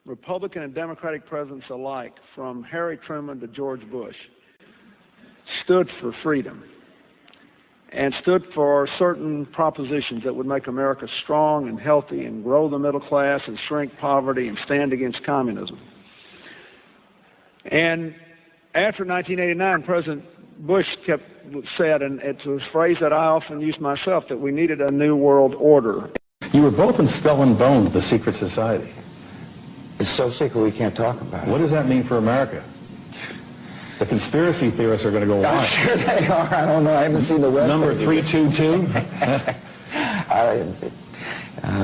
Republican and Democratic presidents alike, from Harry Truman to George Bush, stood for freedom and stood for certain propositions that would make America strong and healthy and grow the middle class and shrink poverty and stand against communism. And after 1989, President Bush said, and it's a phrase that I often use myself, that we needed a new world order. You were both in Skull and Bones, the secret society. It's so secret we can't talk about it. What does that mean for America? The conspiracy theorists are going to go I'm wild. sure they are. I don't know. I haven't seen the web. Number 322?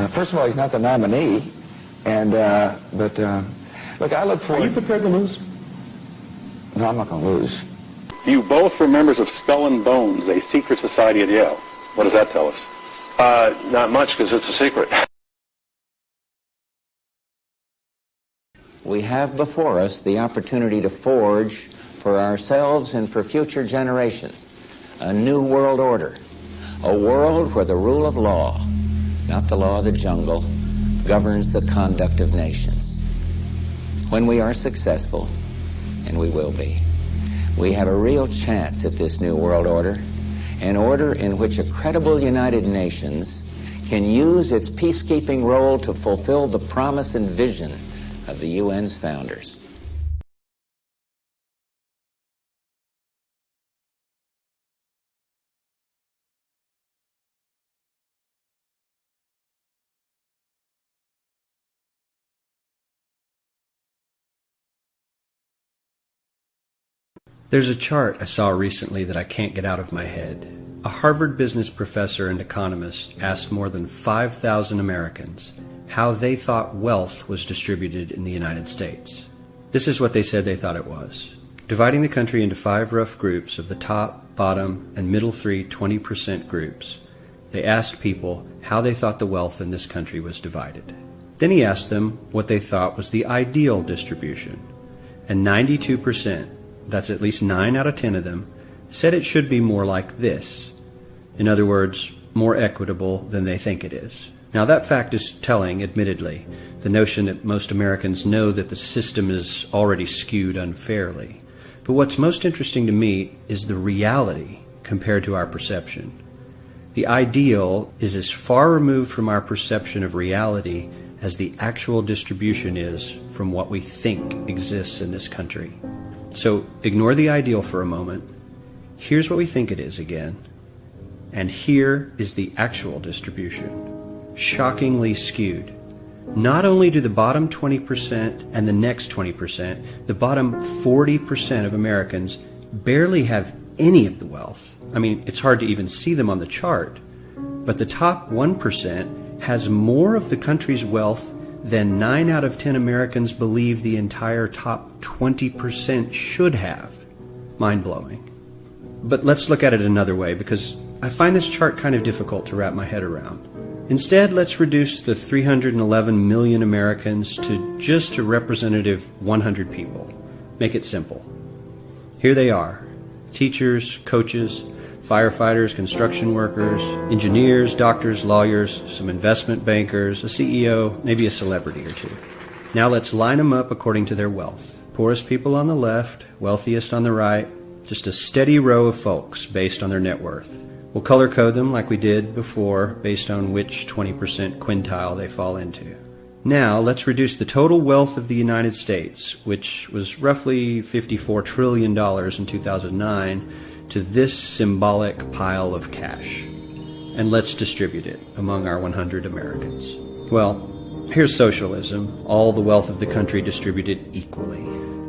First of all, he's not the nominee. And, look, I look forward... Are you prepared to lose? No, I'm not going to lose. You both were members of Skull and Bones, a secret society at Yale. What does that tell us? Not much, because it's a secret. We have before us the opportunity to forge for ourselves and for future generations a new world order, a world where the rule of law, not the law of the jungle, governs the conduct of nations. When we are successful, and we will be, we have a real chance at this new world order, an order in which a credible United Nations can use its peacekeeping role to fulfill the promise and vision of the UN's founders. There's a chart I saw recently that I can't get out of my head. A Harvard business professor and economist asked more than 5,000 Americans how they thought wealth was distributed in the United States. This is what they said they thought it was. Dividing the country into 5 rough groups of the top, bottom, and middle 3 20% groups, they asked people how they thought the wealth in this country was divided. Then he asked them what they thought was the ideal distribution. And 92%, that's at least 9 out of 10 of them, said it should be more like this. In other words, more equitable than they think it is. Now that fact is telling, admittedly, the notion that most Americans know that the system is already skewed unfairly. But what's most interesting to me is the reality compared to our perception. The ideal is as far removed from our perception of reality as the actual distribution is from what we think exists in this country. So ignore the ideal for a moment. Here's what we think it is again. And here is the actual distribution. Shockingly skewed. Not only do the bottom 20% and the next 20%, the bottom 40% of Americans barely have any of the wealth. I mean, it's hard to even see them on the chart. But the top 1% has more of the country's wealth than 9 out of 10 Americans believe the entire top 20% should have. Mind-blowing. But let's look at it another way, because I find this chart kind of difficult to wrap my head around. Instead, let's reduce the 311 million Americans to just a representative 100 people. Make it simple. Here they are. Teachers, coaches, firefighters, construction workers, engineers, doctors, lawyers, some investment bankers, a CEO, maybe a celebrity or two. Now let's line them up according to their wealth. Poorest people on the left, wealthiest on the right, just a steady row of folks based on their net worth. We'll color code them like we did before based on which 20% quintile they fall into. Now let's reduce the total wealth of the United States, which was roughly $54 trillion in 2009, to this symbolic pile of cash. And let's distribute it among our 100 Americans. Well, here's socialism, all the wealth of the country distributed equally.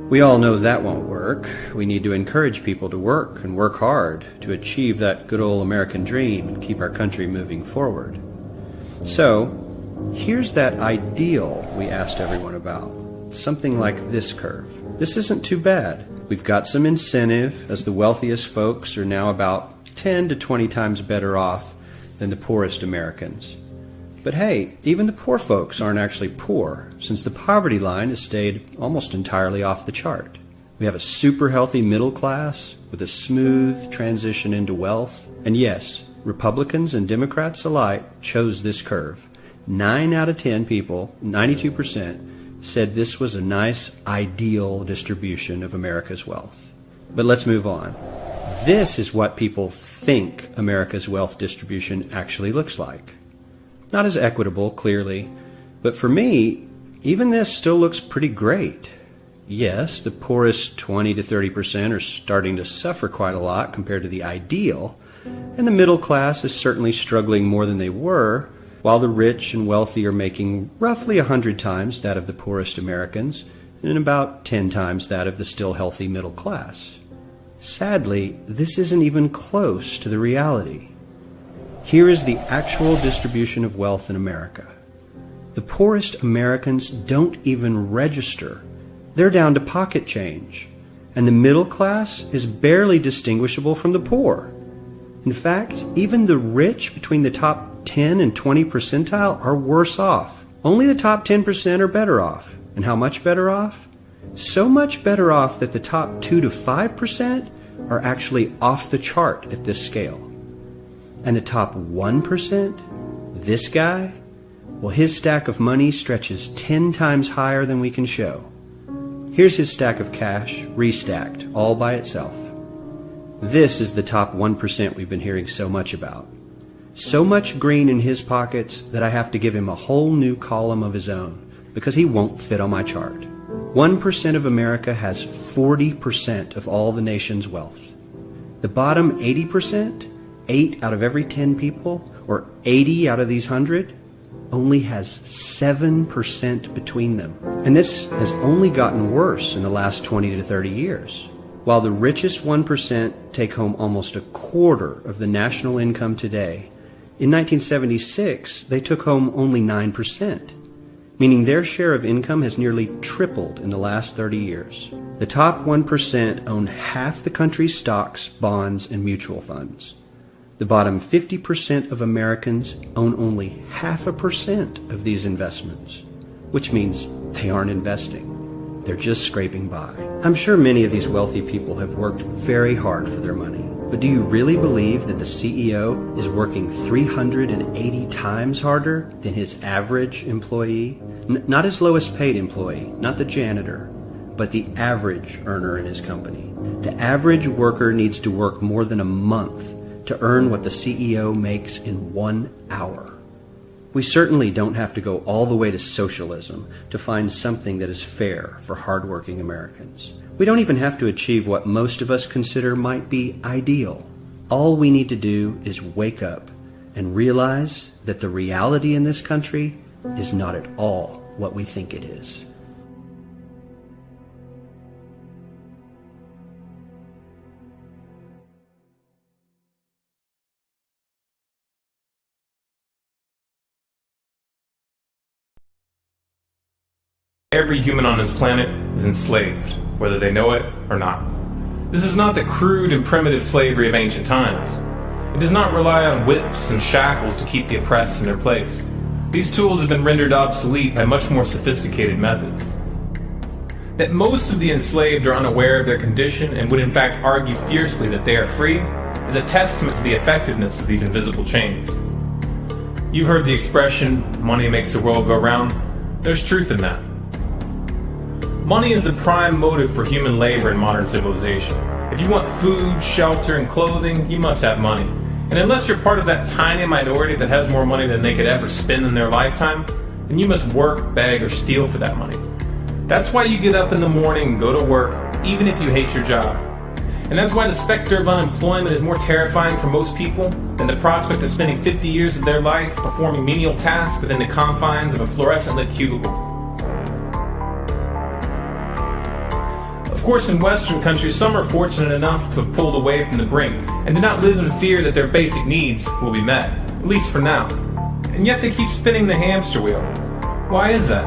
We all know that won't work. We need to encourage people to work and work hard to achieve that good old American dream and keep our country moving forward. So, here's that ideal we asked everyone about. Something like this curve. This isn't too bad. We've got some incentive, as the wealthiest folks are now about 10 to 20 times better off than the poorest Americans. But hey, even the poor folks aren't actually poor, since the poverty line has stayed almost entirely off the chart. We have a super healthy middle class with a smooth transition into wealth. And yes, Republicans and Democrats alike chose this curve. 9 out of 10 people, 92%, said this was a nice, ideal distribution of America's wealth. But let's move on. This is what people think America's wealth distribution actually looks like. Not as equitable, clearly, but for me, even this still looks pretty great. Yes, the poorest 20 to 30% are starting to suffer quite a lot compared to the ideal, and the middle class is certainly struggling more than they were, while the rich and wealthy are making roughly 100 times that of the poorest Americans and about 10 times that of the still healthy middle class. Sadly, this isn't even close to the reality. Here is the actual distribution of wealth in America. The poorest Americans don't even register. They're down to pocket change, and the middle class is barely distinguishable from the poor. In fact, even the rich between the top 10 and 20 percentile are worse off. Only the top 10% are better off. And how much better off? So much better off that the top 2 to 5% are actually off the chart at this scale. And the top 1%, this guy, well, his stack of money stretches 10 times higher than we can show. Here's his stack of cash, restacked, all by itself. This is the top 1% we've been hearing so much about. So much green in his pockets that I have to give him a whole new column of his own, because he won't fit on my chart. 1% of America has 40% of all the nation's wealth. The bottom 80%, 8 out of every 10 people, or 80 out of these 100, only has 7% between them. And this has only gotten worse in the last 20 to 30 years. While the richest 1% take home almost a quarter of the national income today, in 1976, they took home only 9%, meaning their share of income has nearly tripled in the last 30 years. The top 1% own half the country's stocks, bonds, and mutual funds. The bottom 50% of Americans own only 0.5% of these investments, which means they aren't investing. They're just scraping by. I'm sure many of these wealthy people have worked very hard for their money. But do you really believe that the CEO is working 380 times harder than his average employee? Not his lowest paid employee, not the janitor, but the average earner in his company. The average worker needs to work more than a month to earn what the CEO makes in 1 hour. We certainly don't have to go all the way to socialism to find something that is fair for hardworking Americans. We don't even have to achieve what most of us consider might be ideal. All we need to do is wake up and realize that the reality in this country is not at all what we think it is. Every human on this planet is enslaved, whether they know it or not. This is not the crude and primitive slavery of ancient times. It does not rely on whips and shackles to keep the oppressed in their place. These tools have been rendered obsolete by much more sophisticated methods. That most of the enslaved are unaware of their condition and would in fact argue fiercely that they are free is a testament to the effectiveness of these invisible chains. You've heard the expression, money makes the world go round. There's truth in that. Money is the prime motive for human labor in modern civilization. If you want food, shelter, and clothing, you must have money. And unless you're part of that tiny minority that has more money than they could ever spend in their lifetime, then you must work, beg, or steal for that money. That's why you get up in the morning and go to work, even if you hate your job. And that's why the specter of unemployment is more terrifying for most people than the prospect of spending 50 years of their life performing menial tasks within the confines of a fluorescent-lit cubicle. Of course, in Western countries, some are fortunate enough to have pulled away from the brink and do not live in fear that their basic needs will be met, at least for now. And yet they keep spinning the hamster wheel. Why is that?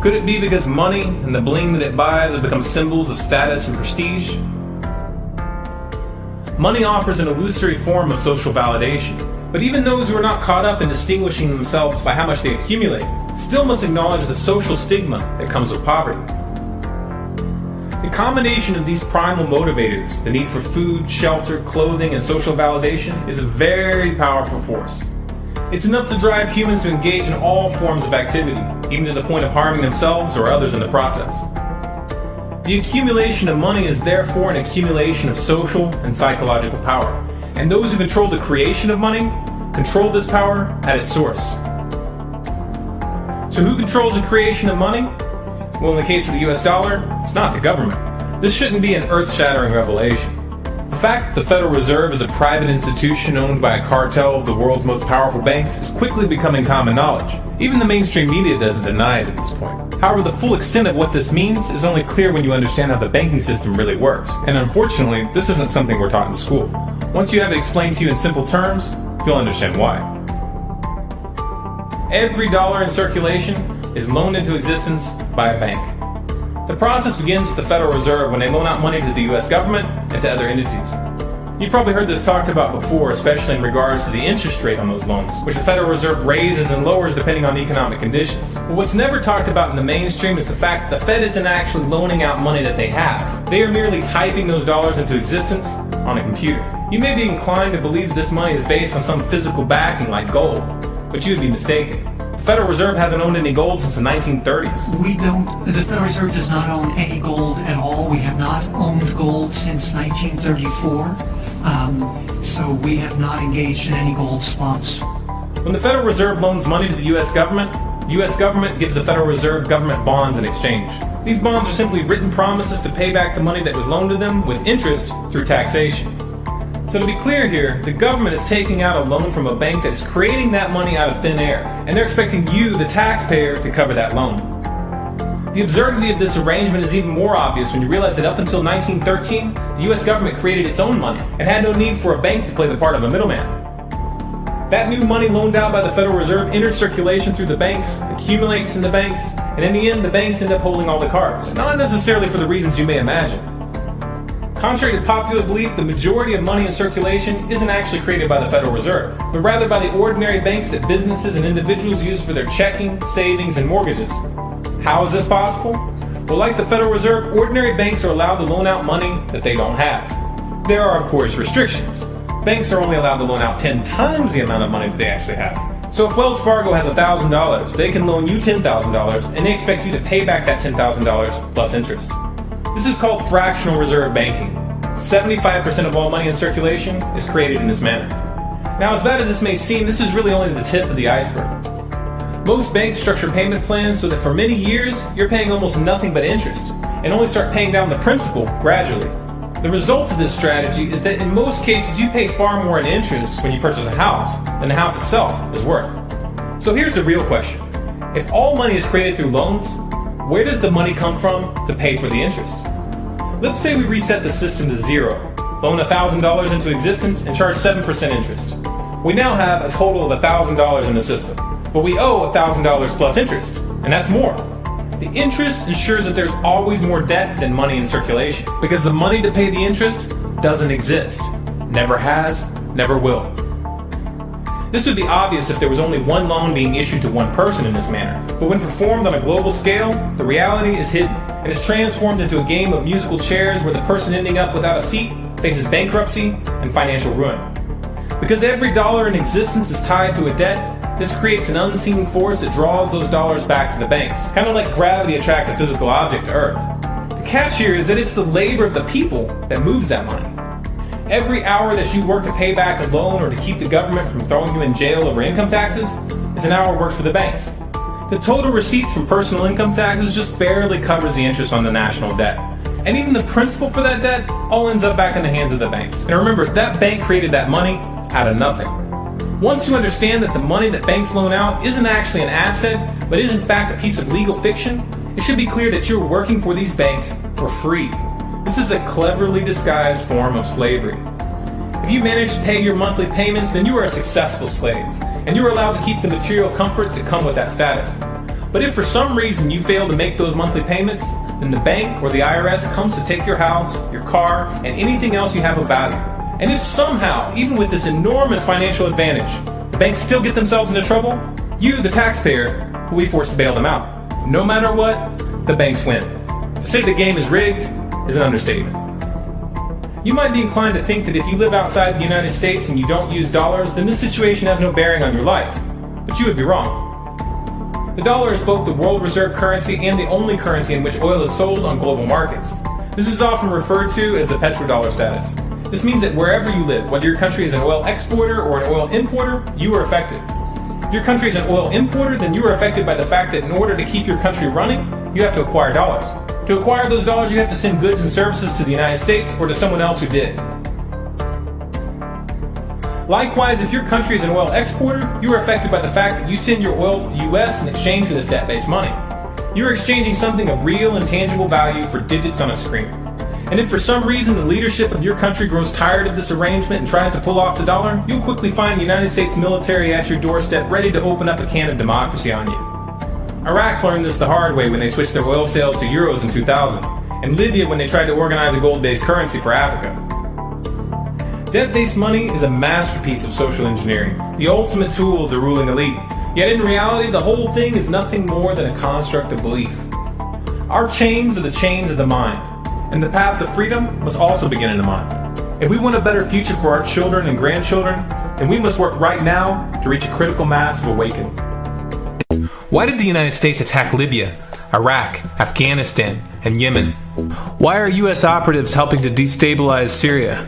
Could it be because money and the bling that it buys have become symbols of status and prestige? Money offers an illusory form of social validation, but even those who are not caught up in distinguishing themselves by how much they accumulate still must acknowledge the social stigma that comes with poverty. The combination of these primal motivators, the need for food, shelter, clothing, and social validation, is a very powerful force. It's enough to drive humans to engage in all forms of activity, even to the point of harming themselves or others in the process. The accumulation of money is therefore an accumulation of social and psychological power, and those who control the creation of money control this power at its source. So who controls the creation of money? Well, in the case of the US dollar, it's not the government. This shouldn't be an earth-shattering revelation. The fact that the Federal Reserve is a private institution owned by a cartel of the world's most powerful banks is quickly becoming common knowledge. Even the mainstream media doesn't deny it at this point. However, the full extent of what this means is only clear when you understand how the banking system really works. And unfortunately, this isn't something we're taught in school. Once you have it explained to you in simple terms, you'll understand why. Every dollar in circulation is loaned into existence by a bank. The process begins with the Federal Reserve when they loan out money to the US government and to other entities. You've probably heard this talked about before, especially in regards to the interest rate on those loans, which the Federal Reserve raises and lowers depending on economic conditions. But what's never talked about in the mainstream is the fact that the Fed isn't actually loaning out money that they have. They are merely typing those dollars into existence on a computer. You may be inclined to believe that this money is based on some physical backing like gold, but you would be mistaken. The Federal Reserve hasn't owned any gold since the 1930s. The Federal Reserve does not own any gold at all. We have not owned gold since 1934. So we have not engaged in any gold swaps. When the Federal Reserve loans money to the U.S. government gives the Federal Reserve government bonds in exchange. These bonds are simply written promises to pay back the money that was loaned to them with interest through taxation. So to be clear here, the government is taking out a loan from a bank that is creating that money out of thin air, and they're expecting you, the taxpayer, to cover that loan. The absurdity of this arrangement is even more obvious when you realize that up until 1913, the U.S. government created its own money and had no need for a bank to play the part of a middleman. That new money loaned out by the Federal Reserve enters circulation through the banks, accumulates in the banks, and in the end, the banks end up holding all the cards. Not necessarily for the reasons you may imagine. Contrary to popular belief, the majority of money in circulation isn't actually created by the Federal Reserve, but rather by the ordinary banks that businesses and individuals use for their checking, savings, and mortgages. How is this possible? Well, like the Federal Reserve, ordinary banks are allowed to loan out money that they don't have. There are, of course, restrictions. Banks are only allowed to loan out 10 times the amount of money that they actually have. So if Wells Fargo has $1,000, they can loan you $10,000, and they expect you to pay back that $10,000 plus interest. This is called fractional reserve banking. 75% of all money in circulation is created in this manner. Now, as bad as this may seem, this is really only the tip of the iceberg. Most banks structure payment plans so that for many years, you're paying almost nothing but interest, and only start paying down the principal gradually. The result of this strategy is that in most cases, you pay far more in interest when you purchase a house than the house itself is worth. So here's the real question. If all money is created through loans, where does the money come from to pay for the interest? Let's say we reset the system to zero, loan $1,000 into existence, and charge 7% interest. We now have a total of $1,000 in the system, but we owe $1,000 plus interest, and that's more. The interest ensures that there's always more debt than money in circulation, because the money to pay the interest doesn't exist. Never has, never will. This would be obvious if there was only one loan being issued to one person in this manner, but when performed on a global scale, the reality is hidden and is transformed into a game of musical chairs where the person ending up without a seat faces bankruptcy and financial ruin. Because every dollar in existence is tied to a debt, this creates an unseen force that draws those dollars back to the banks, kind of like gravity attracts a physical object to Earth. The catch here is that it's the labor of the people that moves that money. Every hour that you work to pay back a loan or to keep the government from throwing you in jail over income taxes is an hour worked for the banks. The total receipts from personal income taxes just barely covers the interest on the national debt. And even the principal for that debt all ends up back in the hands of the banks. And remember, that bank created that money out of nothing. Once you understand that the money that banks loan out isn't actually an asset, but is in fact a piece of legal fiction, it should be clear that you're working for these banks for free. This is a cleverly disguised form of slavery. If you manage to pay your monthly payments, then you are a successful slave, and you are allowed to keep the material comforts that come with that status. But if for some reason you fail to make those monthly payments, then the bank or the IRS comes to take your house, your car, and anything else you have of value. And if somehow, even with this enormous financial advantage, the banks still get themselves into trouble, you, the taxpayer, will be forced to bail them out. No matter what, the banks win. To say the game is rigged is an understatement. You might be inclined to think that if you live outside the United States and you don't use dollars, then this situation has no bearing on your life. But you would be wrong. The dollar is both the world reserve currency and the only currency in which oil is sold on global markets. This is often referred to as the petrodollar status. This means that wherever you live, whether your country is an oil exporter or an oil importer, you are affected. If your country is an oil importer, then you are affected by the fact that in order to keep your country running, you have to acquire dollars. To acquire those dollars, you have to send goods and services to the United States or to someone else who did. Likewise, if your country is an oil exporter, you are affected by the fact that you send your oil to the U.S. in exchange for this debt-based money. You are exchanging something of real and tangible value for digits on a screen. And if for some reason the leadership of your country grows tired of this arrangement and tries to pull off the dollar, you'll quickly find the United States military at your doorstep ready to open up a can of democracy on you. Iraq learned this the hard way when they switched their oil sales to euros in 2000, and Libya when they tried to organize a gold-based currency for Africa. Debt-based money is a masterpiece of social engineering, the ultimate tool of the ruling elite. Yet in reality, the whole thing is nothing more than a construct of belief. Our chains are the chains of the mind, and the path to freedom must also begin in the mind. If we want a better future for our children and grandchildren, then we must work right now to reach a critical mass of awakening. Why did the United States attack Libya, Iraq, Afghanistan, and Yemen? Why are U.S. operatives helping to destabilize Syria?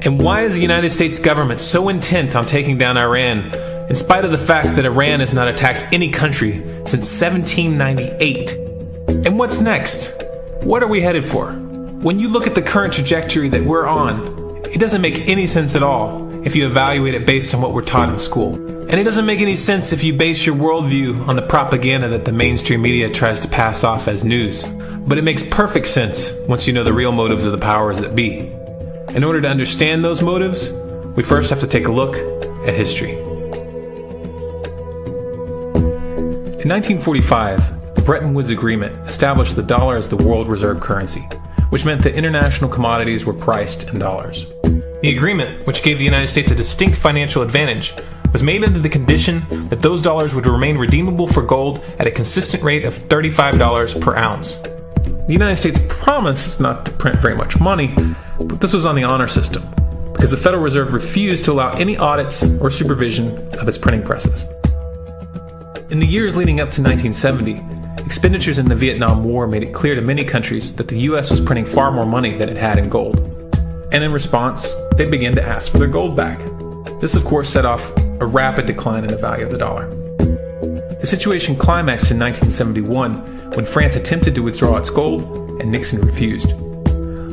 And why is the United States government so intent on taking down Iran, in spite of the fact that Iran has not attacked any country since 1798? And what's next? What are we headed for? When you look at the current trajectory that we're on, it doesn't make any sense at all if you evaluate it based on what we're taught in school. And it doesn't make any sense if you base your worldview on the propaganda that the mainstream media tries to pass off as news. But it makes perfect sense once you know the real motives of the powers that be. In order to understand those motives, we first have to take a look at history. In 1945, the Bretton Woods Agreement established the dollar as the world reserve currency, which meant that international commodities were priced in dollars. The agreement, which gave the United States a distinct financial advantage, was made under the condition that those dollars would remain redeemable for gold at a consistent rate of $35 per ounce. The United States promised not to print very much money, but this was on the honor system, because the Federal Reserve refused to allow any audits or supervision of its printing presses. In the years leading up to 1970, expenditures in the Vietnam War made it clear to many countries that the U.S. was printing far more money than it had in gold. And in response, they began to ask for their gold back. This, of course, set off a rapid decline in the value of the dollar. The situation climaxed in 1971 when France attempted to withdraw its gold and Nixon refused.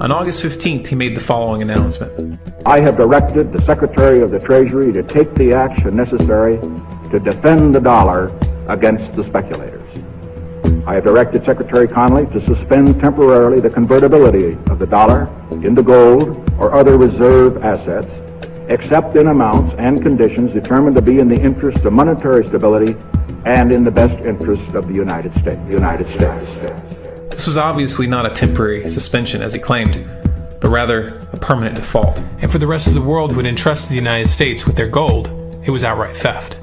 On August 15th, he made the following announcement. I have directed the Secretary of the Treasury to take the action necessary to defend the dollar against the speculators. I have directed Secretary Connally to suspend temporarily the convertibility of the dollar into gold or other reserve assets, except in amounts and conditions determined to be in the interest of monetary stability and in the best interest of the United States. This was obviously not a temporary suspension, as he claimed, but rather a permanent default. And for the rest of the world who had entrusted the United States with their gold, it was outright theft.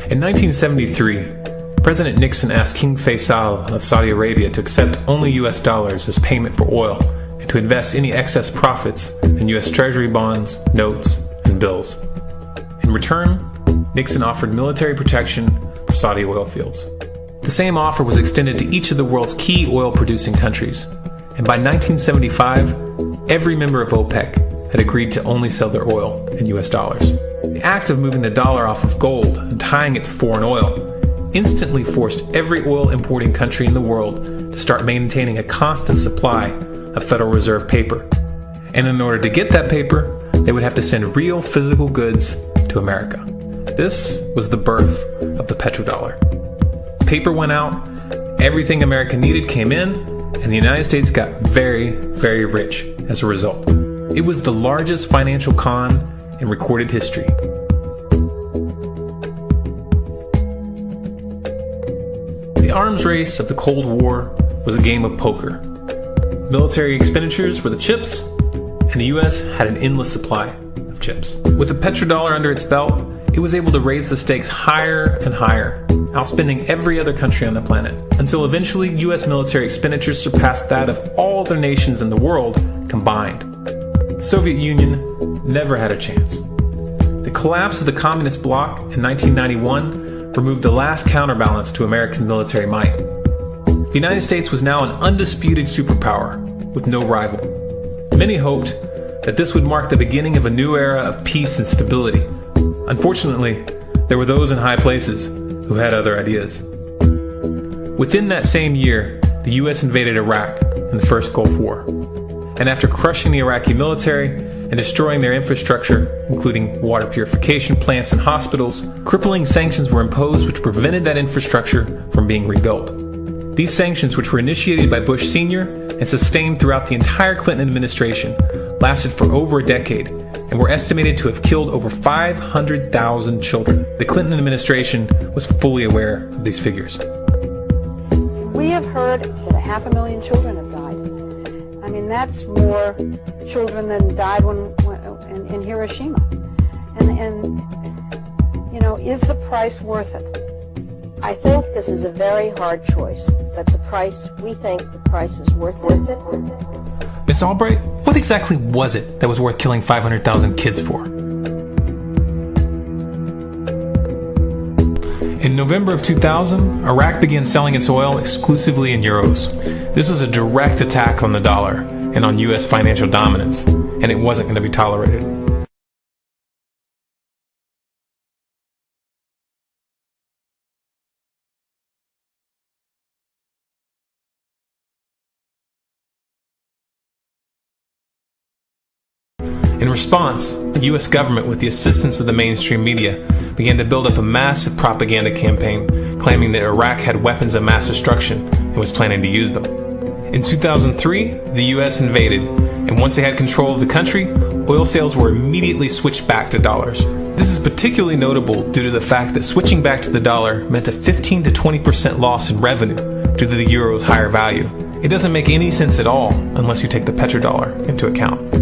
In 1973, President Nixon asked King Faisal of Saudi Arabia to accept only U.S. dollars as payment for oil and to invest any excess profits in U.S. Treasury bonds, notes, and bills. In return, Nixon offered military protection for Saudi oil fields. The same offer was extended to each of the world's key oil-producing countries, and by 1975, every member of OPEC had agreed to only sell their oil in U.S. dollars. The act of moving the dollar off of gold and tying it to foreign oil instantly forced every oil-importing country in the world to start maintaining a constant supply of Federal Reserve paper. And in order to get that paper, they would have to send real physical goods to America. This was the birth of the petrodollar. Paper went out, everything America needed came in, and the United States got very, very rich as a result. It was the largest financial con in recorded history. The arms race of the Cold War was a game of poker. Military expenditures were the chips, and the U.S. had an endless supply of chips. With the petrodollar under its belt, it was able to raise the stakes higher and higher, outspending every other country on the planet, until eventually U.S. military expenditures surpassed that of all other nations in the world combined. the Soviet Union never had a chance. The collapse of the communist bloc in 1991 removed the last counterbalance to American military might. The United States was now an undisputed superpower with no rival. Many hoped that this would mark the beginning of a new era of peace and stability. Unfortunately, there were those in high places who had other ideas. Within that same year, the U.S. invaded Iraq in the first Gulf War. And after crushing the Iraqi military and destroying their infrastructure, including water purification plants and hospitals, crippling sanctions were imposed which prevented that infrastructure from being rebuilt. These sanctions, which were initiated by Bush Sr. and sustained throughout the entire Clinton administration, lasted for over a decade and were estimated to have killed over 500,000 children. The Clinton administration was fully aware of these figures. We have heard that 500,000 children have died. I mean, that's more children than died in Hiroshima. And you know, is the price worth it? I think this is a very hard choice, but we think the price is worth it. Miss Albright, what exactly was it that was worth killing 500,000 kids for? In November of 2000, Iraq began selling its oil exclusively in euros. This was a direct attack on the dollar and on U.S. financial dominance, and it wasn't going to be tolerated. In response, the U.S. government, with the assistance of the mainstream media, began to build up a massive propaganda campaign claiming that Iraq had weapons of mass destruction and was planning to use them. In 2003, the U.S. invaded, and once they had control of the country, oil sales were immediately switched back to dollars. This is particularly notable due to the fact that switching back to the dollar meant a 15 to 20% loss in revenue due to the euro's higher value. It doesn't make any sense at all unless you take the petrodollar into account.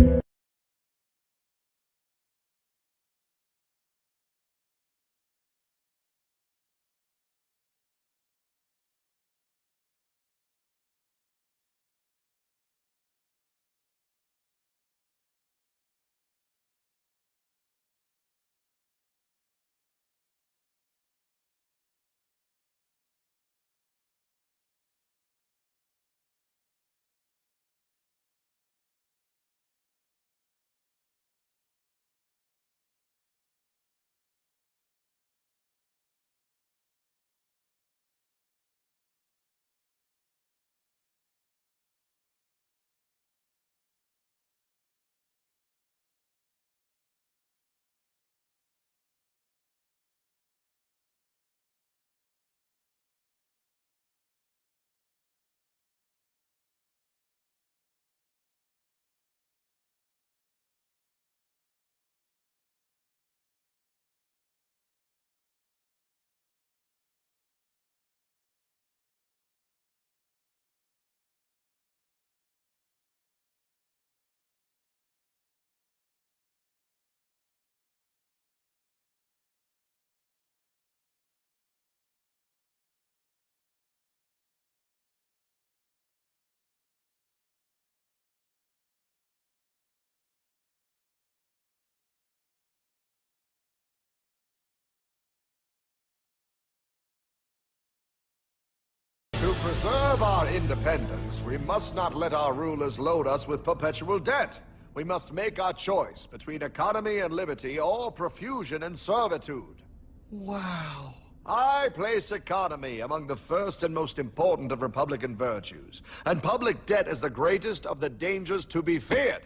To preserve our independence, we must not let our rulers load us with perpetual debt. We must make our choice between economy and liberty or profusion and servitude. Wow. I place economy among the first and most important of Republican virtues, and public debt is the greatest of the dangers to be feared.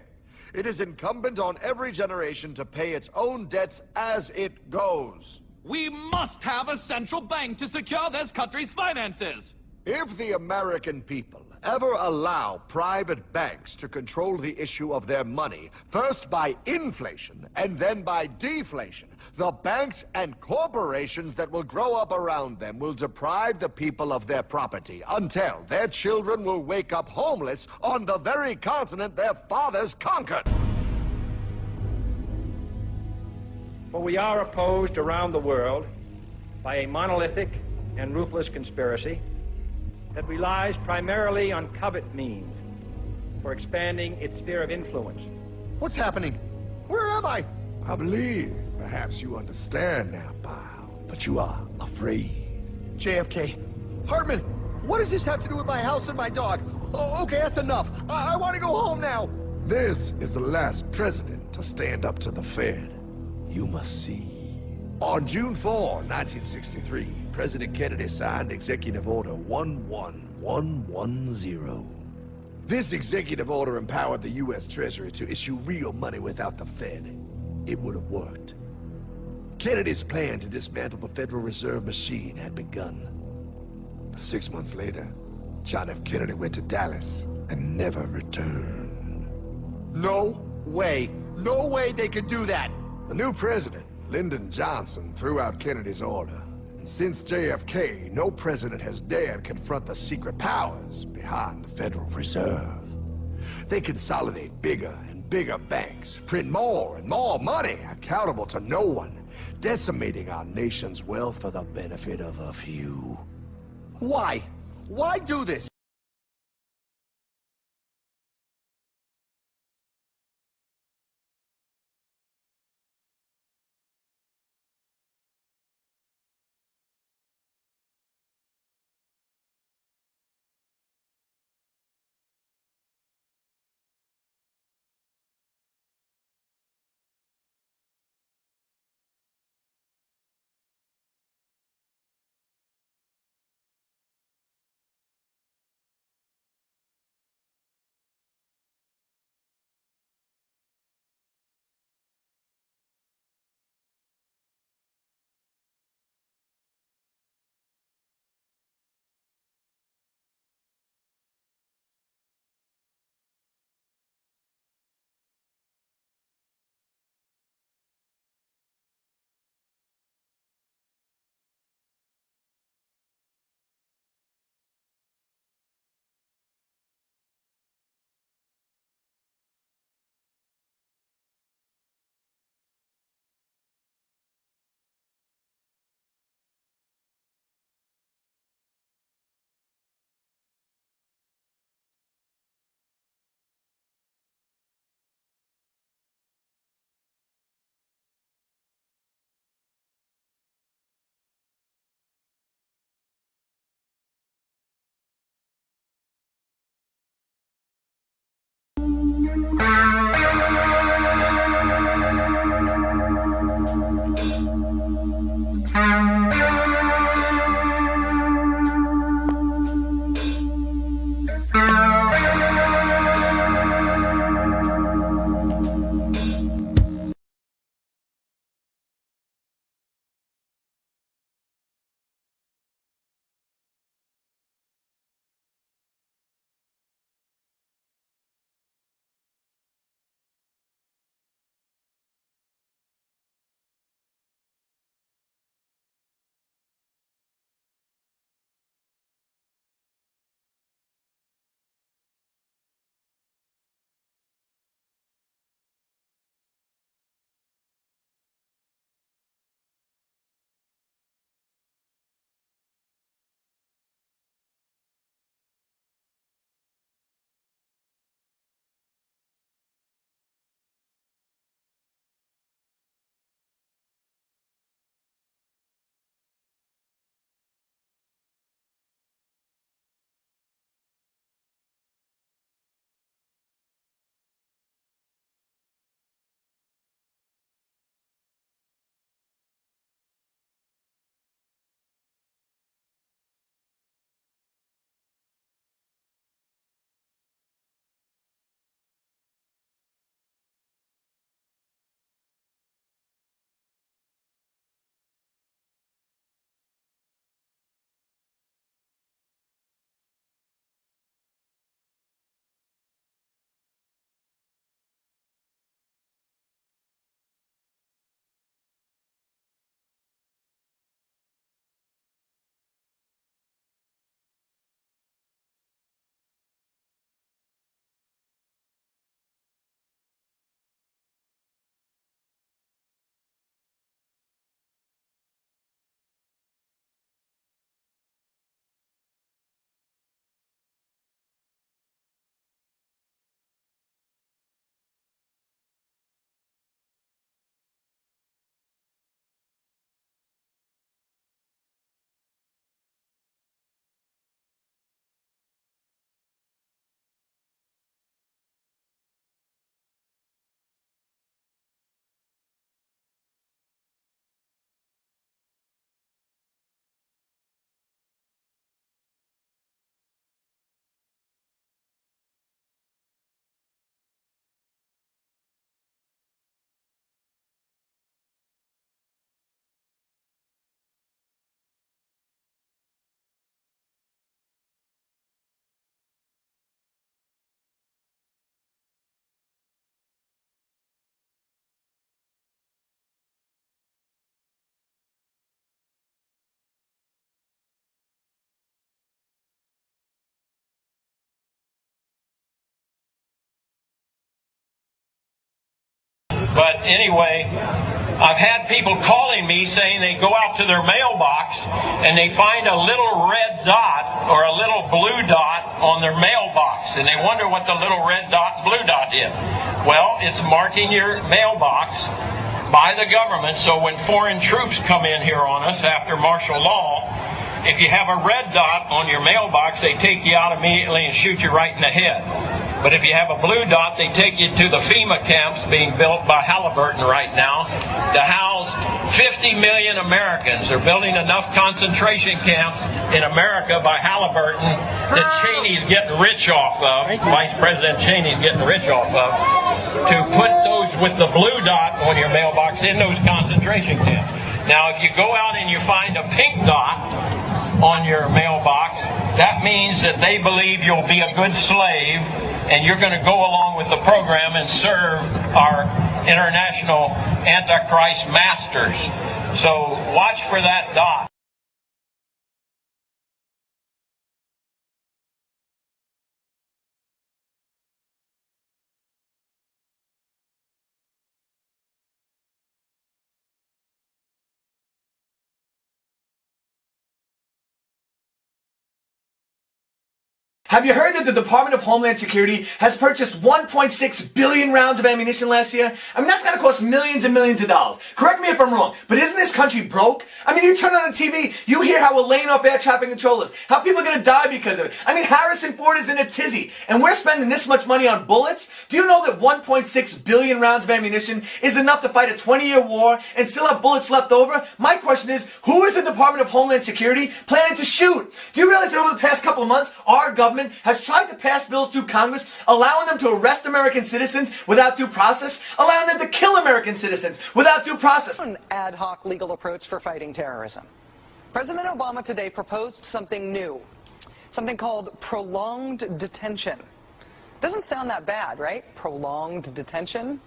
It is incumbent on every generation to pay its own debts as it goes. We must have a central bank to secure this country's finances. If the American people ever allow private banks to control the issue of their money, first by inflation and then by deflation, the banks and corporations that will grow up around them will deprive the people of their property until their children will wake up homeless on the very continent their fathers conquered. For we are opposed around the world by a monolithic and ruthless conspiracy that relies primarily on covert means for expanding its sphere of influence What's happening? Where am I? I believe perhaps you understand now, pal, but you are afraid. JFK, Hartman, what does this have to do with my house and my dog? Oh, okay, that's enough. I want to go home now. This is the last president to stand up to the Fed. You must see. On June 4, 1963, President Kennedy signed Executive Order 11110. This executive order empowered the U.S. Treasury to issue real money without the Fed. It would have worked. Kennedy's plan to dismantle the Federal Reserve machine had begun. 6 months later, John F. Kennedy went to Dallas and never returned. No way. No way they could do that. The new president, Lyndon Johnson, threw out Kennedy's order. And since JFK, no president has dared confront the secret powers behind the Federal Reserve. They consolidate bigger and bigger banks, print more and more money, accountable to no one, decimating our nation's wealth for the benefit of a few. Why? Why do this? But anyway, I've had people calling me saying they go out to their mailbox and they find a little red dot or a little blue dot on their mailbox, and they wonder what the little red dot and blue dot is. Well, it's marking your mailbox by the government, so when foreign troops come in here on us after martial law, if you have a red dot on your mailbox, they take you out immediately and shoot you right in the head. But if you have a blue dot, they take you to the FEMA camps being built by Halliburton right now to house 50 million Americans. They're building enough concentration camps in America by Halliburton that Cheney's getting rich off of, Vice President Cheney's getting rich off of, to put those with the blue dot on your mailbox in those concentration camps. Now, if you go out and you find a pink dot on your mailbox, that means that they believe you'll be a good slave and you're going to go along with the program and serve our international Antichrist masters. So watch for that dot. Have you heard that the Department of Homeland Security has purchased 1.6 billion rounds of ammunition last year? I mean, that's got to cost millions and millions of dollars. Correct me if I'm wrong, but isn't this country broke? I mean, you turn on the TV, you hear how we're laying off air traffic controllers, how people are going to die because of it. I mean, Harrison Ford is in a tizzy, and we're spending this much money on bullets? Do you know that 1.6 billion rounds of ammunition is enough to fight a 20-year war and still have bullets left over? My question is, who is the Department of Homeland Security planning to shoot? Do you realize that over the past couple of months, our government has tried to pass bills through Congress allowing them to arrest American citizens without due process, allowing them to kill American citizens without due process? An ad hoc legal approach for fighting terrorism. President Obama today proposed something new, something called prolonged detention. Doesn't sound that bad, right? Prolonged detention.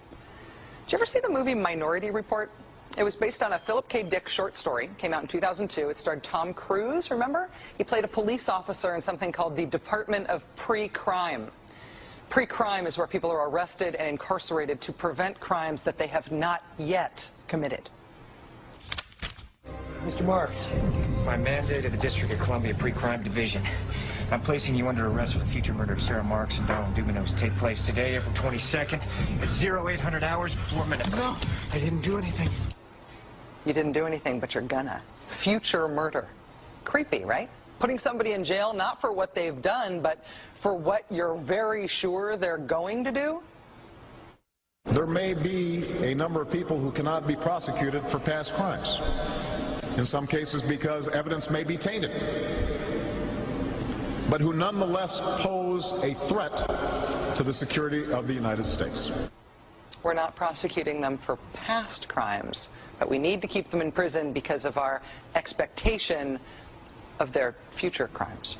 Did you ever see the movie Minority Report? It was based on a Philip K. Dick short story. Came out in 2002. It starred Tom Cruise, remember? He played a police officer in something called the Department of Pre-Crime. Pre-crime is where people are arrested and incarcerated to prevent crimes that they have not yet committed. Mr. Marks, by mandate of the District of Columbia Pre-Crime Division, I'm placing you under arrest for the future murder of Sarah Marks and Donald Dumanos. Take place today, April 22nd, at 0800 hours, 4 minutes. No, I didn't do anything. You didn't do anything, but you're gonna. Future murder. Creepy, right? Putting somebody in jail not for what they've done, but for what you're very sure they're going to do? There may be a number of people who cannot be prosecuted for past crimes. In some cases because evidence may be tainted, but who nonetheless pose a threat to the security of the United States. We're not prosecuting them for past crimes, but we need to keep them in prison because of our expectation of their future crimes.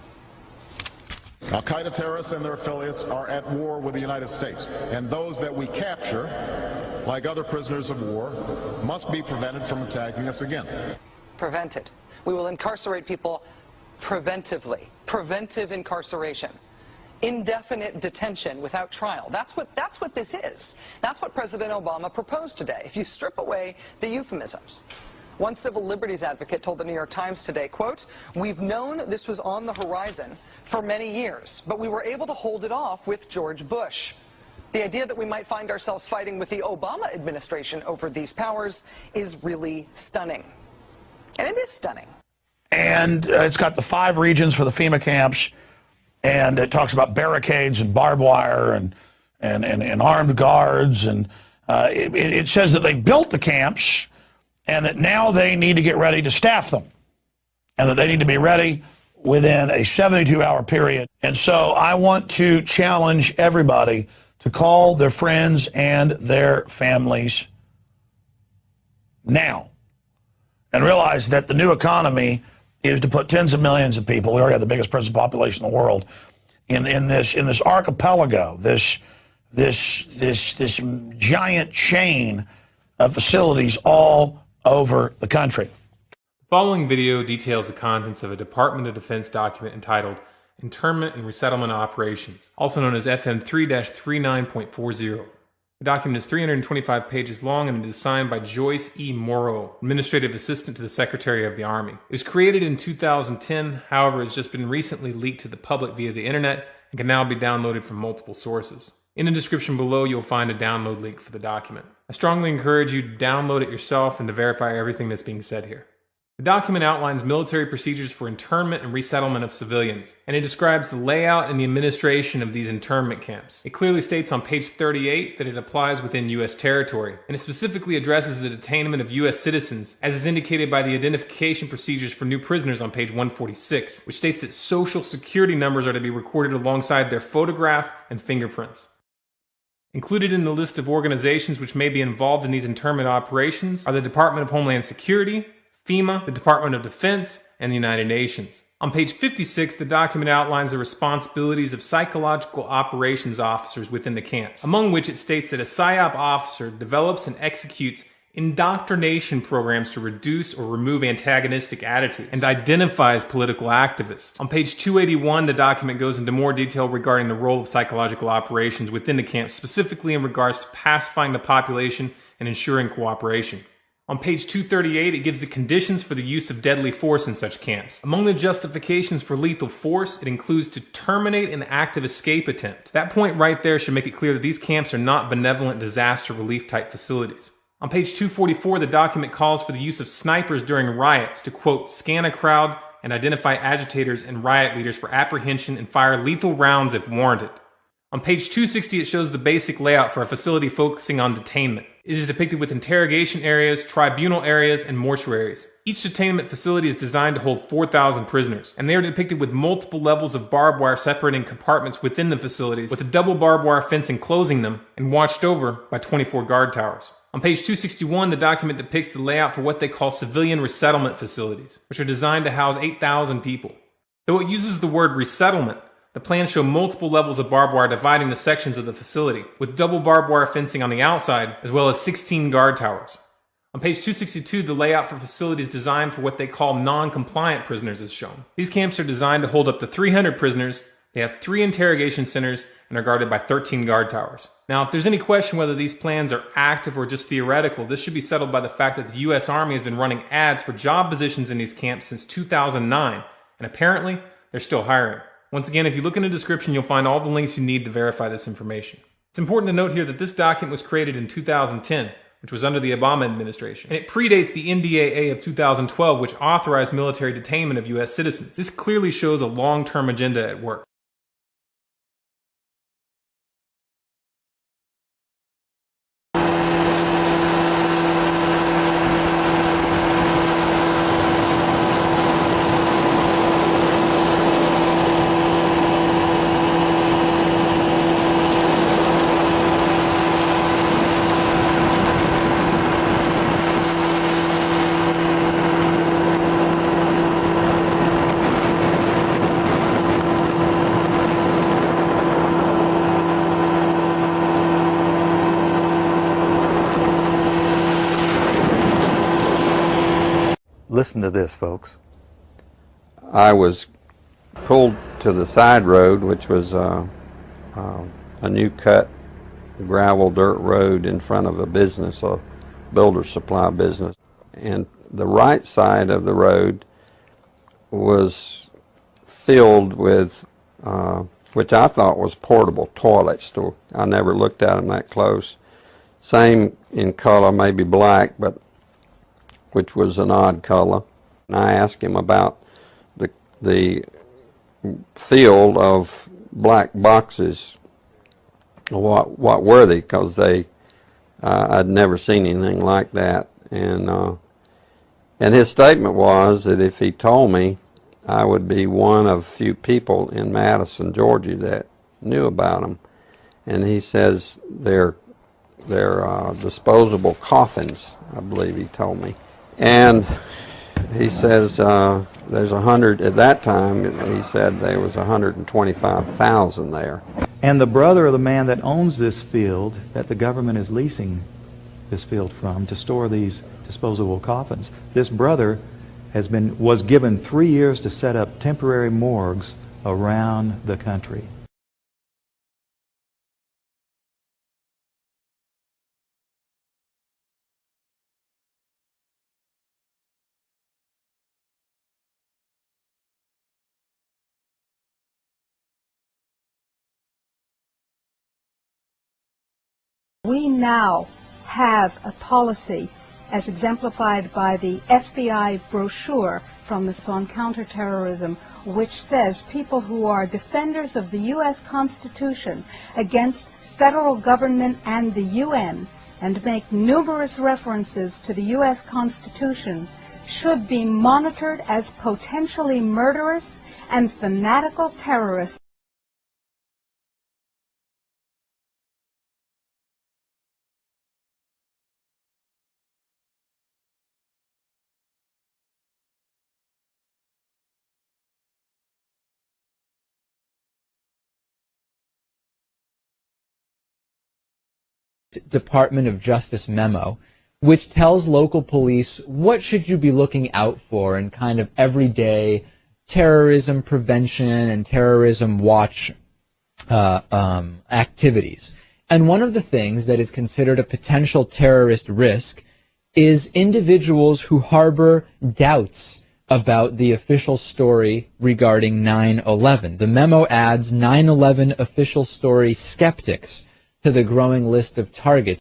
Al-Qaeda terrorists and their affiliates are at war with the United States, and those that we capture, like other prisoners of war, must be prevented from attacking us again. Prevented. We will incarcerate people preventively. Preventive incarceration. Indefinite detention without trial. That's what this is. That's what President Obama proposed today, if you strip away the euphemisms. One civil liberties advocate told the New York Times today, quote, "We've known this was on the horizon for many years, but we were able to hold it off with George Bush. The idea that we might find ourselves fighting with the Obama administration over these powers is really stunning." And it is stunning. And it's got the 5 regions for the FEMA camps, and it talks about barricades and barbed wire and armed guards, and it says that they've built the camps and that now they need to get ready to staff them, and that they need to be ready within a 72-hour period. And so I want to challenge everybody to call their friends and their families now and realize that the new economy is to put tens of millions of people, we already have the biggest prison population in the world, in this archipelago, this giant chain of facilities all over the country. The following video details the contents of a Department of Defense document entitled Internment and Resettlement Operations, also known as FM 3-39.40. The document is 325 pages long and it is signed by Joyce E. Morrow, Administrative Assistant to the Secretary of the Army. It was created in 2010, however, has just been recently leaked to the public via the internet and can now be downloaded from multiple sources. In the description below, you'll find a download link for the document. I strongly encourage you to download it yourself and to verify everything that's being said here. The document outlines military procedures for internment and resettlement of civilians, and it describes the layout and the administration of these internment camps. It clearly states on page 38 that it applies within U.S. territory, and it specifically addresses the detainment of U.S. citizens, as is indicated by the identification procedures for new prisoners on page 146, which states that social security numbers are to be recorded alongside their photograph and fingerprints. Included in the list of organizations which may be involved in these internment operations are the Department of Homeland Security, FEMA, the Department of Defense, and the United Nations. On page 56, the document outlines the responsibilities of psychological operations officers within the camps, among which it states that a PSYOP officer develops and executes indoctrination programs to reduce or remove antagonistic attitudes and identifies political activists. On page 281, the document goes into more detail regarding the role of psychological operations within the camps, specifically in regards to pacifying the population and ensuring cooperation. On page 238, it gives the conditions for the use of deadly force in such camps. Among the justifications for lethal force, it includes to terminate an active escape attempt. That point right there should make it clear that these camps are not benevolent disaster relief type facilities. On page 244, the document calls for the use of snipers during riots to, quote, scan a crowd and identify agitators and riot leaders for apprehension and fire lethal rounds if warranted. On page 260, it shows the basic layout for a facility focusing on detainment. It is depicted with interrogation areas, tribunal areas, and mortuaries. Each detainment facility is designed to hold 4,000 prisoners, and they are depicted with multiple levels of barbed wire separating compartments within the facilities, with a double barbed wire fence enclosing them, and watched over by 24 guard towers. On page 261, the document depicts the layout for what they call civilian resettlement facilities, which are designed to house 8,000 people. Though it uses the word resettlement, the plans show multiple levels of barbed wire dividing the sections of the facility, with double barbed wire fencing on the outside, as well as 16 guard towers. On page 262, the layout for facilities designed for what they call non-compliant prisoners is shown. These camps are designed to hold up to 300 prisoners, they have 3 interrogation centers, and are guarded by 13 guard towers. Now, if there's any question whether these plans are active or just theoretical, this should be settled by the fact that the U.S. Army has been running ads for job positions in these camps since 2009, and apparently, they're still hiring. Once again, if you look in the description, you'll find all the links you need to verify this information. It's important to note here that this document was created in 2010, which was under the Obama administration, and it predates the NDAA of 2012, which authorized military detainment of U.S. citizens. This clearly shows a long-term agenda at work. Listen to this, folks. I was pulled to the side road, which was a new cut gravel dirt road in front of a business, a builder supply business. And the right side of the road was filled with, which I thought was portable toilets. I never looked at them that close. Same in color, maybe black, but which was an odd color. And I asked him about the field of black boxes. What were they? Because I'd never seen anything like that. And his statement was that if he told me, I would be one of few people in Madison, Georgia that knew about them. And he says they're disposable coffins, I believe he told me. And he says there's 100, at that time he said there was 125,000 there. And the brother of the man that owns this field, that the government is leasing this field from to store these disposable coffins, this brother was given 3 years to set up temporary morgues around the country. We now have a policy as exemplified by the FBI brochure from the on counterterrorism, which says people who are defenders of the U.S. Constitution against federal government and the UN and make numerous references to the U.S. Constitution should be monitored as potentially murderous and fanatical terrorists. Department of Justice memo, which tells local police what should you be looking out for in kind of everyday terrorism prevention and terrorism watch activities. And one of the things that is considered a potential terrorist risk is individuals who harbor doubts about the official story regarding 9/11. The memo adds 9/11 official story skeptics to the growing list of targets.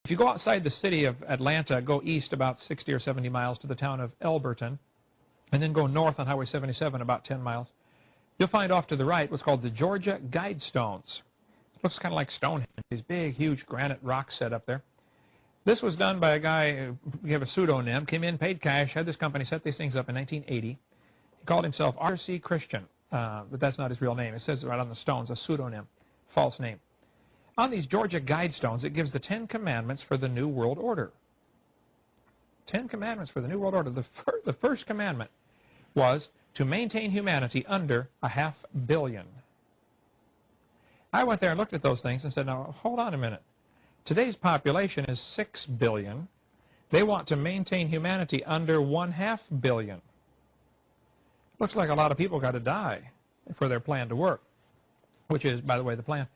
If you go outside the city of Atlanta, go east about 60 or 70 miles to the town of Elberton, and then go north on Highway 77 about 10 miles, you'll find off to the right what's called the Georgia Guidestones. It looks kind of like Stonehenge, these big, huge granite rocks set up there. This was done by a guy, we have a pseudonym, came in, paid cash, had this company set these things up in 1980. He called himself R.C. Christian, but that's not his real name. It says right on the stones, a pseudonym, false name. On these Georgia Guidestones, it gives the 10 Commandments for the New World Order. 10 Commandments for the New World Order. The first commandment was to maintain humanity under 500 million. I went there and looked at those things and said, now, hold on a minute. Today's population is 6 billion. They want to maintain humanity under 500 million. Looks like a lot of people got to die for their plan to work, which is, by the way, the plan.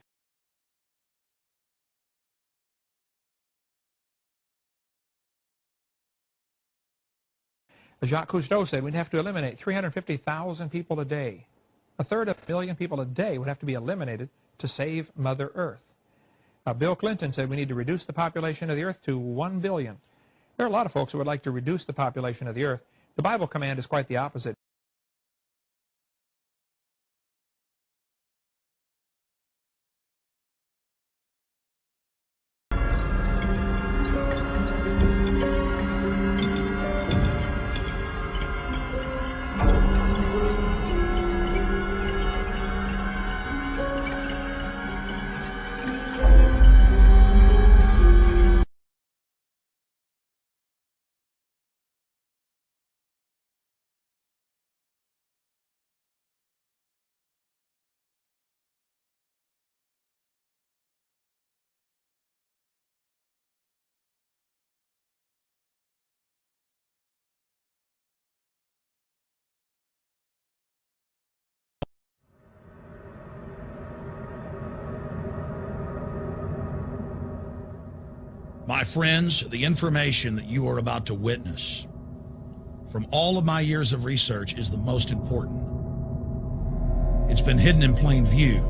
Jacques Cousteau said we'd have to eliminate 350,000 people a day. 1/3 of a million people a day would have to be eliminated to save Mother Earth. Bill Clinton said we need to reduce the population of the Earth to 1 billion. There are a lot of folks who would like to reduce the population of the Earth. The Bible command is quite the opposite. My friends, the information that you are about to witness from all of my years of research is the most important. It's been hidden in plain view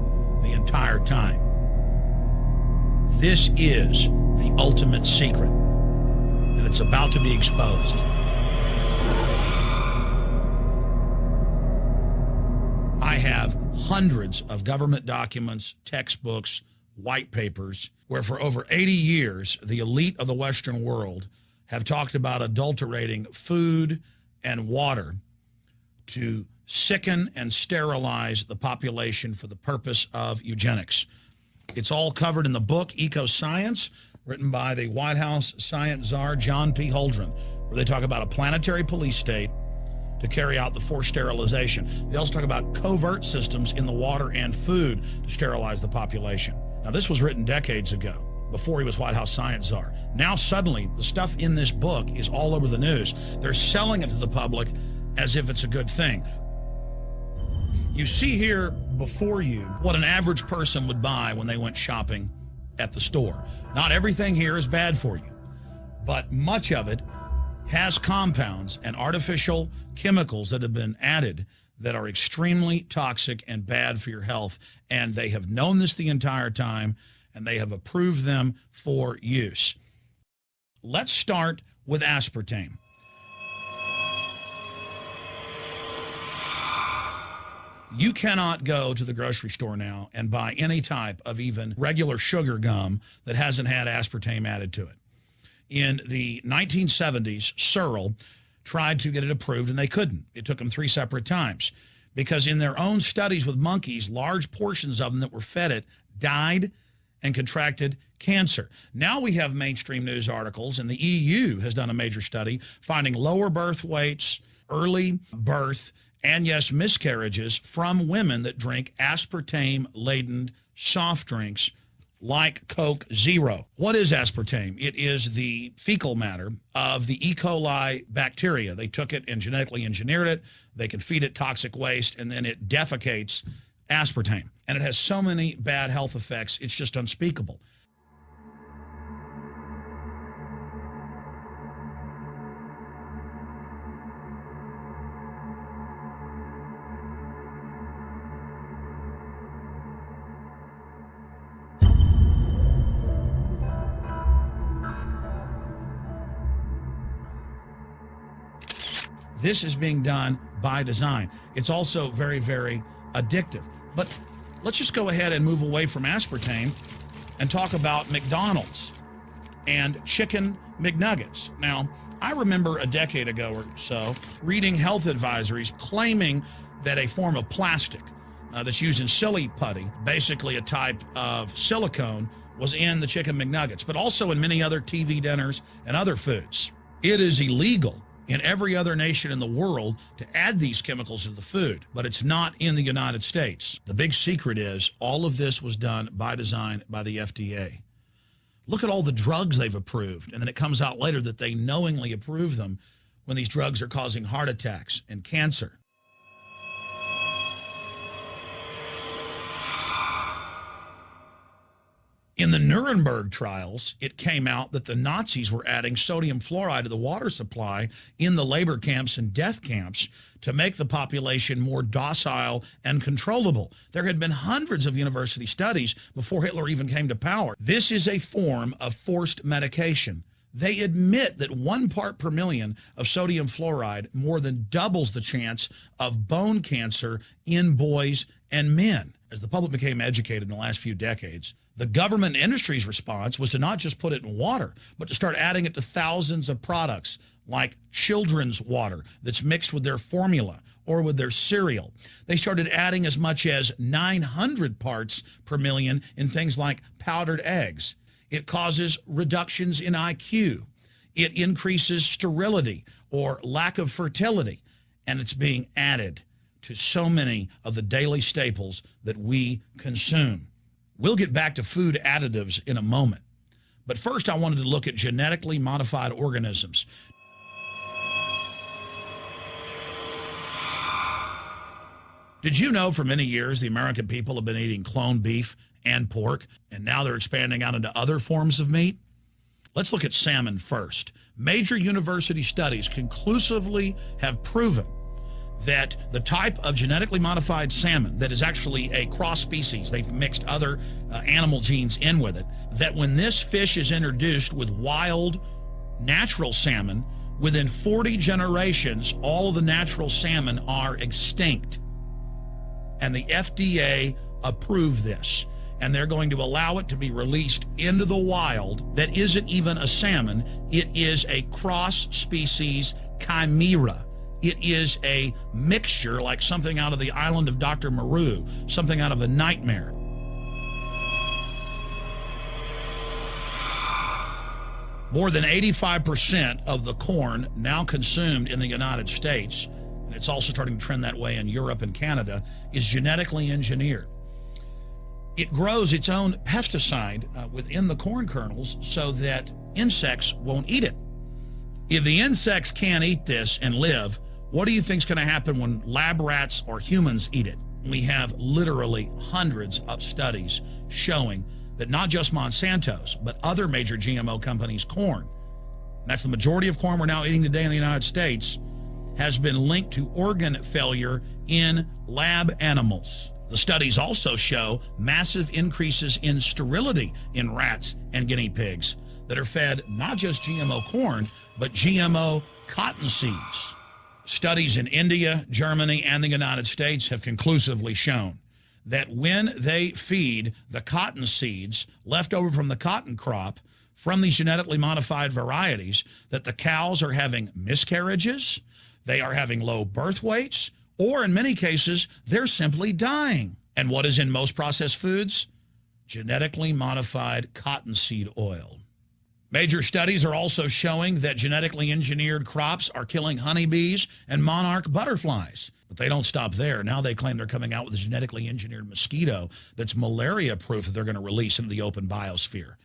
the entire time. This is the ultimate secret, and it's about to be exposed. I have hundreds of government documents, textbooks, white papers, where for over 80 years, the elite of the Western world have talked about adulterating food and water to sicken and sterilize the population for the purpose of eugenics. It's all covered in the book Eco-Science, written by the White House science czar, John P. Holdren, where they talk about a planetary police state to carry out the forced sterilization. They also talk about covert systems in the water and food to sterilize the population. Now, this was written decades ago, before he was White House science czar. Now, suddenly, the stuff in this book is all over the news. They're selling it to the public as if it's a good thing. You see here before you what an average person would buy when they went shopping at the store. Not everything here is bad for you, but much of it has compounds and artificial chemicals that have been added that are extremely toxic and bad for your health. And they have known this the entire time, and they have approved them for use. Let's start with aspartame. You cannot go to the grocery store now and buy any type of even regular sugar gum that hasn't had aspartame added to it. In the 1970s, Searle tried to get it approved, and they couldn't. It took them 3 separate times because in their own studies with monkeys, large portions of them that were fed it died and contracted cancer. Now we have mainstream news articles, and the EU has done a major study finding lower birth weights, early birth, and yes, miscarriages from women that drink aspartame-laden soft drinks like Coke Zero. What is aspartame? It is the fecal matter of the E. coli bacteria. They took it and genetically engineered it. They can feed it toxic waste, and then it defecates aspartame. And it has so many bad health effects, it's just unspeakable. This is being done by design. It's also very, very addictive. But let's just go ahead and move away from aspartame and talk about McDonald's and chicken McNuggets. Now, I remember a decade ago or so reading health advisories claiming that a form of plastic that's used in silly putty, basically a type of silicone, was in the chicken McNuggets, but also in many other TV dinners and other foods. It is illegal in every other nation in the world to add these chemicals to the food, but it's not in the United States. The big secret is all of this was done by design by the FDA. Look at all the drugs they've approved, and then it comes out later that they knowingly approve them when these drugs are causing heart attacks and cancer. In the Nuremberg trials, it came out that the Nazis were adding sodium fluoride to the water supply in the labor camps and death camps to make the population more docile and controllable. There had been hundreds of university studies before Hitler even came to power. This is a form of forced medication. They admit that 1 part per million of sodium fluoride more than doubles the chance of bone cancer in boys and men. As the public became educated in the last few decades, the government and industry's response was to not just put it in water, but to start adding it to thousands of products like children's water that's mixed with their formula or with their cereal. They started adding as much as 900 parts per million in things like powdered eggs. It causes reductions in IQ. It increases sterility or lack of fertility, and it's being added to so many of the daily staples that we consume. We'll get back to food additives in a moment. But first, I wanted to look at genetically modified organisms. Did you know for many years the American people have been eating cloned beef and pork, and now they're expanding out into other forms of meat? Let's look at salmon first. Major university studies conclusively have proven that the type of genetically modified salmon that is actually a cross species, they've mixed other animal genes in with it, that when this fish is introduced with wild natural salmon, within 40 generations, all of the natural salmon are extinct. And the FDA approved this, and they're going to allow it to be released into the wild. That isn't even a salmon, it is a cross species chimera. It is a mixture like something out of the island of Dr. Moreau, something out of a nightmare. More than 85% of the corn now consumed in the United States, and it's also starting to trend that way in Europe and Canada, is genetically engineered. It grows its own pesticide within the corn kernels so that insects won't eat it. If the insects can't eat this and live, what do you think is going to happen when lab rats or humans eat it? We have literally hundreds of studies showing that not just Monsanto's, but other major GMO companies' corn, and that's the majority of corn we're now eating today in the United States, has been linked to organ failure in lab animals. The studies also show massive increases in sterility in rats and guinea pigs that are fed not just GMO corn, but GMO cotton seeds. Studies in India, Germany, and the United States have conclusively shown that when they feed the cotton seeds left over from the cotton crop from these genetically modified varieties, that the cows are having miscarriages, they are having low birth weights, or in many cases, they're simply dying. And what is in most processed foods? Genetically modified cottonseed oil. Major studies are also showing that genetically engineered crops are killing honeybees and monarch butterflies. But they don't stop there. Now they claim they're coming out with a genetically engineered mosquito that's malaria-proof that they're going to release into the open biosphere.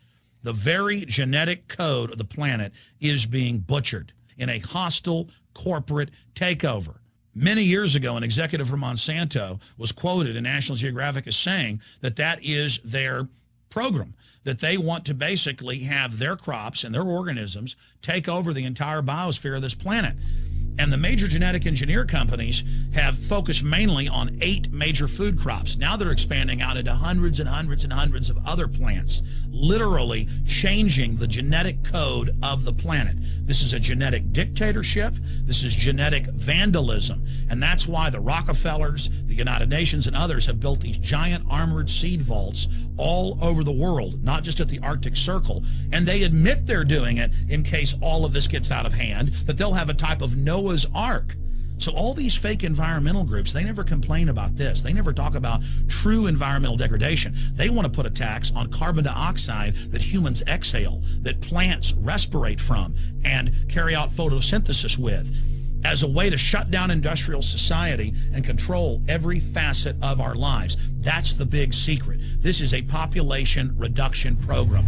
The very genetic code of the planet is being butchered in a hostile corporate takeover. Many years ago, an executive from Monsanto was quoted in National Geographic as saying that that is their program, that they want to basically have their crops and their organisms take over the entire biosphere of this planet. And the major genetic engineer companies have focused mainly on 8 major food crops. Now they're expanding out into hundreds and hundreds and hundreds of other plants, literally changing the genetic code of the planet. This is a genetic dictatorship. This is genetic vandalism. And that's why the Rockefellers, the United Nations, and others have built these giant armored seed vaults all over the world, not just at the Arctic Circle. And they admit they're doing it in case all of this gets out of hand, that they'll have a type of Noah's Ark. So all these fake environmental groups, they never complain about this. They never talk about true environmental degradation. They want to put a tax on carbon dioxide that humans exhale, that plants respirate from and carry out photosynthesis with, as a way to shut down industrial society and control every facet of our lives. That's the big secret. This is a population reduction program.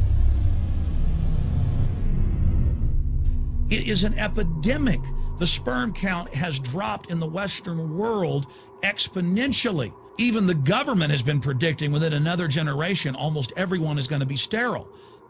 It is an epidemic. The sperm count has dropped in the Western world exponentially. Even the government has been predicting within another generation, almost everyone is going to be sterile.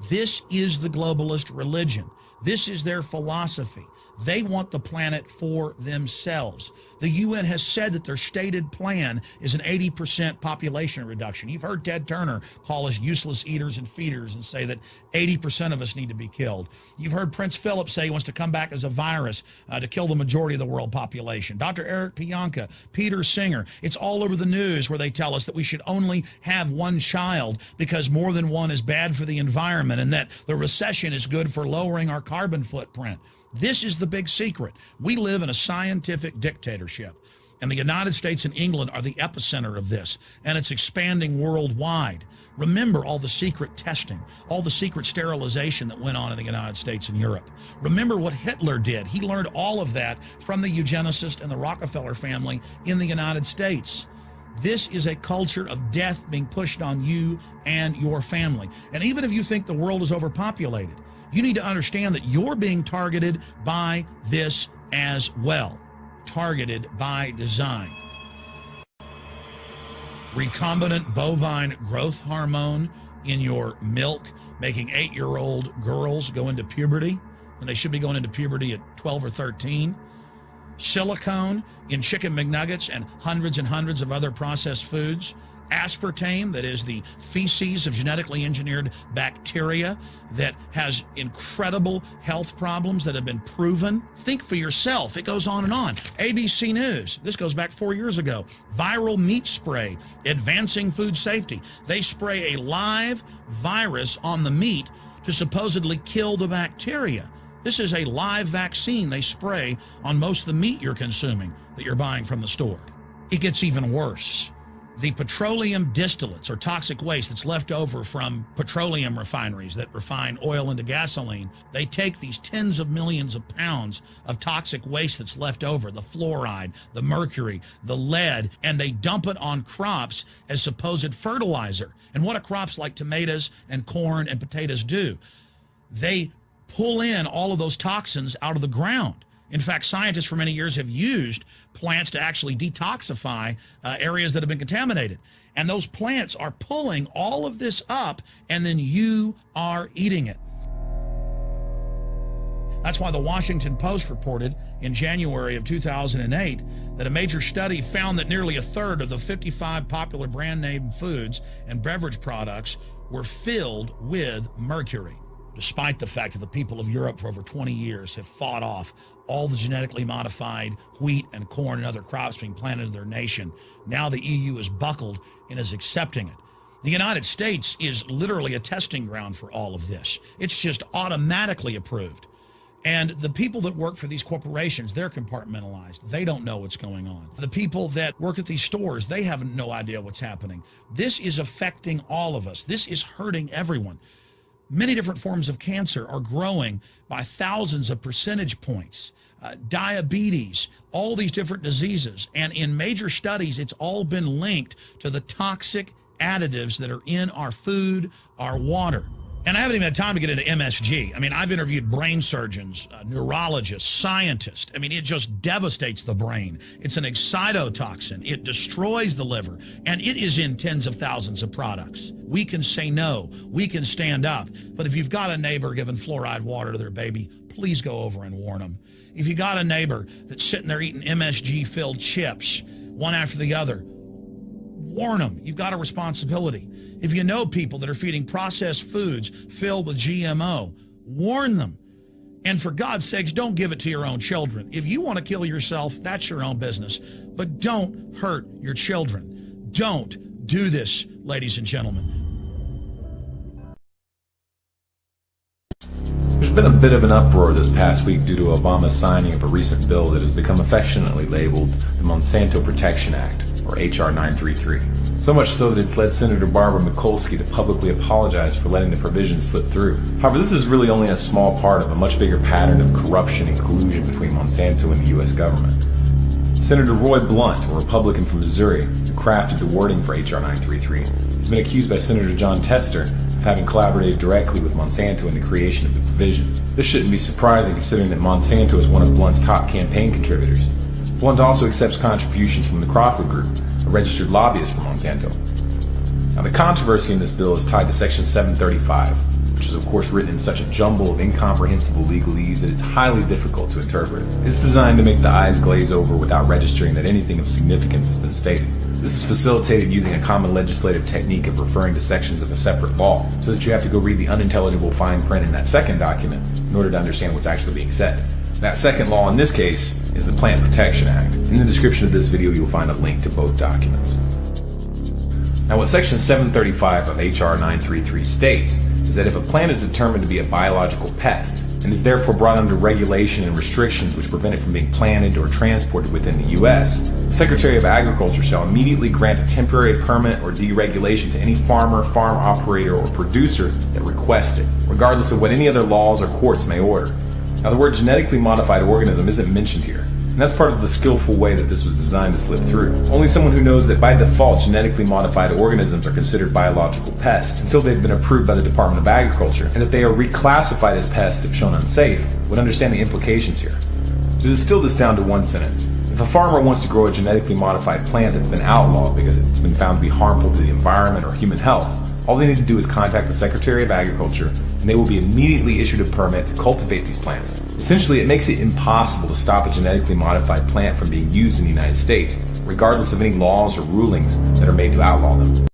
This is the globalist religion. This is their philosophy. They want the planet for themselves. The UN has said that their stated plan is an 80% population reduction. You've heard Ted Turner call us useless eaters and feeders and say that 80% of us need to be killed. You've heard Prince Philip say he wants to come back as a virus to kill the majority of the world population. Dr. Eric Pianka, Peter Singer, it's all over the news where they tell us that we should only have one child because more than one is bad for the environment and that the recession is good for lowering our carbon footprint. This is the big secret. We live in a scientific dictatorship, and the United States and England are the epicenter of this, and it's expanding worldwide. Remember all the secret testing, all the secret sterilization that went on in the United States and Europe. Remember what Hitler did. He learned all of that from the eugenicist and the Rockefeller family in the United States. This is a culture of death being pushed on you and your family. And even if you think the world is overpopulated, you need to understand that you're being targeted by this as well. Targeted by design. Recombinant bovine growth hormone in your milk, making 8-year-old girls go into puberty when they should be going into puberty at 12 or 13. Silicone in chicken McNuggets and hundreds of other processed foods. Aspartame, that is the feces of genetically engineered bacteria that has incredible health problems that have been proven. Think for yourself. It goes on and on. ABC News, this goes back 4 years ago. Viral meat spray, advancing food safety. They spray a live virus on the meat to supposedly kill the bacteria. This is a live vaccine they spray on most of the meat you're consuming that you're buying from the store. It gets even worse. The petroleum distillates, or toxic waste that's left over from petroleum refineries that refine oil into gasoline, they take these tens of millions of pounds of toxic waste that's left over, the fluoride, the mercury, the lead, and they dump it on crops as supposed fertilizer. And what do crops like tomatoes and corn and potatoes do? They pull in all of those toxins out of the ground. In fact, scientists for many years have used plants to actually detoxify areas that have been contaminated. And those plants are pulling all of this up, and then you are eating it. That's why the Washington Post reported in January of 2008 that a major study found that nearly a third of the 55 popular brand name foods and beverage products were filled with mercury. Despite the fact that the people of Europe for over 20 years have fought off all the genetically modified wheat and corn and other crops being planted in their nation, now the EU is buckled and is accepting it. The United States is literally a testing ground for all of this. It's just automatically approved. And the people that work for these corporations, they're compartmentalized. They don't know what's going on. The people that work at these stores, they have no idea what's happening. This is affecting all of us. This is hurting everyone. Many different forms of cancer are growing by thousands of percentage points. Diabetes, all these different diseases. And in major studies, it's all been linked to the toxic additives that are in our food, our water. And I haven't even had time to get into MSG. I mean, I've interviewed brain surgeons, neurologists, scientists. I mean, it just devastates the brain. It's an excitotoxin. It destroys the liver, and it is in tens of thousands of products. We can say no. We can stand up. But if you've got a neighbor giving fluoride water to their baby, please go over and warn them. If you got a neighbor that's sitting there eating MSG-filled chips, one after the other, warn them. You've got a responsibility. If you know people that are feeding processed foods filled with GMO, warn them. And for God's sakes, don't give it to your own children. If you want to kill yourself, that's your own business. But don't hurt your children. Don't do this, ladies and gentlemen. There's been a bit of an uproar this past week due to Obama's signing of a recent bill that has become affectionately labeled the Monsanto Protection Act, or H.R. 933. So much so that it's led Senator Barbara Mikulski to publicly apologize for letting the provisions slip through. However, this is really only a small part of a much bigger pattern of corruption and collusion between Monsanto and the U.S. government. Senator Roy Blunt, a Republican from Missouri, who crafted the wording for H.R. 933, has been accused by Senator John Tester of having collaborated directly with Monsanto in the creation of the provision. This shouldn't be surprising considering that Monsanto is one of Blunt's top campaign contributors. Blunt also accepts contributions from the Crawford Group, a registered lobbyist for Monsanto. Now, the controversy in this bill is tied to Section 735, which is of course written in such a jumble of incomprehensible legalese that it's highly difficult to interpret. It's designed to make the eyes glaze over without registering that anything of significance has been stated. This is facilitated using a common legislative technique of referring to sections of a separate law, so that you have to go read the unintelligible fine print in that second document in order to understand what's actually being said. That second law in this case is the Plant Protection Act. In the description of this video, you'll find a link to both documents. Now, what Section 735 of H.R. 933 states is that if a plant is determined to be a biological pest and is therefore brought under regulation and restrictions which prevent it from being planted or transported within the U.S., the Secretary of Agriculture shall immediately grant a temporary permit or deregulation to any farmer, farm operator, or producer that requests it, regardless of what any other laws or courts may order. Now, the word genetically modified organism isn't mentioned here, and that's part of the skillful way that this was designed to slip through. Only someone who knows that by default genetically modified organisms are considered biological pests until they've been approved by the Department of Agriculture, and that they are reclassified as pests if shown unsafe, would understand the implications here. To distill this down to one sentence, if a farmer wants to grow a genetically modified plant that's been outlawed because it's been found to be harmful to the environment or human health, all they need to do is contact the Secretary of Agriculture, and they will be immediately issued a permit to cultivate these plants. Essentially, it makes it impossible to stop a genetically modified plant from being used in the United States, regardless of any laws or rulings that are made to outlaw them.